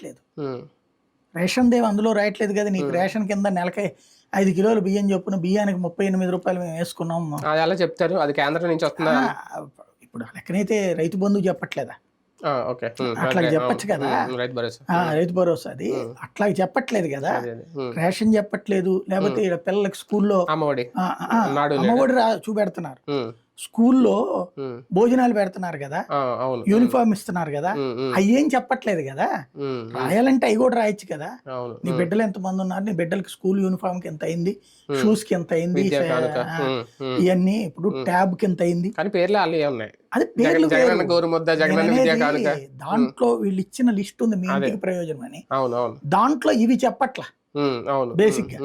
లేదు. ఉమ్, రేషన్ దేవి అందులో రాయట్లేదు కదా, నీకు రేషన్ కింద నెలకి 5 కిలోలు బియ్యం చొప్పున బియ్యానికి 38 రూపాయలు మేము వేసుకున్నాం. అది ఎలా చెప్తారు? అది కేంద్రం నుంచి వస్తుందా? ఇప్పుడు లెక్కనైతే రైతు బంధువు చెప్పట్లేదా, ఓకే. అట్లా చెప్పచ్చు కదా. రైతు భరోసా. రైతు భరోసా అది అట్లా చెప్పట్లేదు కదా, అదే అదే. రేషన్ చెప్పట్లేదు. లేకపోతే ఈడ పిల్లలకి స్కూల్లో అమ్మఒడి అమ్మఒడి చూపెడుతున్నారు, స్కూల్లో భోజనాలు పెడుతున్నారు కదా, అవును, యూనిఫామ్ ఇస్తున్నారు కదా, అవి ఏం చెప్పట్లేదు కదా. రాయాలంటే అవి కూడా రాయొచ్చు కదా. అవును. నీ బిడ్డలు ఎంతమంది ఉన్నారు, నీ బిడ్డలకి స్కూల్ యూనిఫామ్ కి ఎంత అయింది, షూస్ కి ఎంత అయింది, ఇవన్నీ ఇప్పుడు ట్యాబ్ కి ఎంత అయింది, కానీ పేర్లు అన్నీ ఉన్నాయి. అది పేర్లు జగనన్న గోరుముద్ద, జగనన్న విద్యా కానుక. దాంట్లో వీళ్ళు ఇచ్చిన లిస్ట్ ఉంది, మీ ఇంటికి ప్రయోజనం అని. అవును అవును. దాంట్లో ఇవి చెప్పట్లా అవును బేసిక్ గా.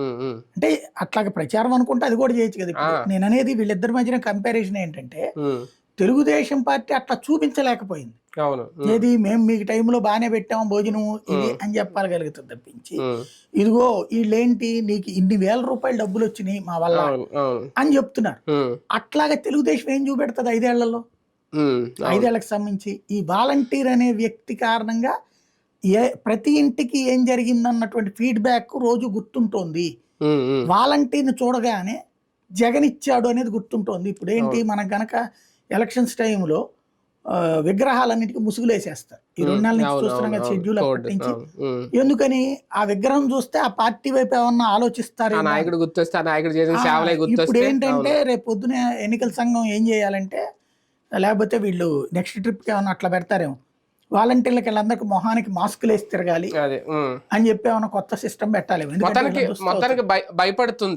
అంటే అట్లాగే ప్రచారం అనుకుంటే అది కూడా చేయొచ్చు కదా. ఇప్పుడు నేను అనేది వీళ్ళిద్దరి మధ్యన కంపారిజన్ ఏంటంటే, తెలుగుదేశం పార్టీ అట్లా చూపించలేకపోయింది. అవును. ఏది మేము మీకు టైంలో బాగానే పెట్టాము భోజనం ఇది అని చెప్పగలుగుతుంది తప్పించి, ఇదిగో వీళ్ళేంటి నీకు ఇన్ని వేల రూపాయలు డబ్బులు వచ్చినాయి మా వల్ల అని చెప్తున్నారు. అట్లాగే తెలుగుదేశం ఏం చూపెడుతుంది 5 ఏళ్లలో, 5 ఏళ్లకు సంబంధించి ఈ వాలంటీర్ అనే వ్యక్తి కారణంగా ప్రతి ఇంటికి ఏం జరిగిందన్నటువంటి ఫీడ్బ్యాక్ రోజు గుర్తుంటోంది. వాలంటీర్ని చూడగానే జగన్ ఇచ్చాడు అనేది గుర్తుంటోంది. ఇప్పుడు ఏంటి, మనకు గనక ఎలక్షన్స్ టైంలో విగ్రహాలన్నిటికీ ముసుగులేసేస్తారు. ఈ 2 నెలల నుంచి చూస్తున్నాం కదా షెడ్యూల్ అప్పటి నుంచి. ఎందుకని ఆ విగ్రహం చూస్తే ఆ పార్టీ వైపు ఏమన్నా ఆలోచిస్తారు. ఇప్పుడు ఏంటంటే రేపు పొద్దున ఎన్నికల సంఘం ఏం చేయాలంటే, లేకపోతే వీళ్ళు నెక్స్ట్ ట్రిప్కి ఏమన్నా అట్లా పెడతారేమో, వాలంటీర్లకి వీళ్ళందరికీ మొహానికి మాస్కులు వేసి తిరగాలి అని చెప్పి ఏమన్నా కొత్త సిస్టమ్ పెట్టాలి. మొత్తానికి భయపడుతుంది.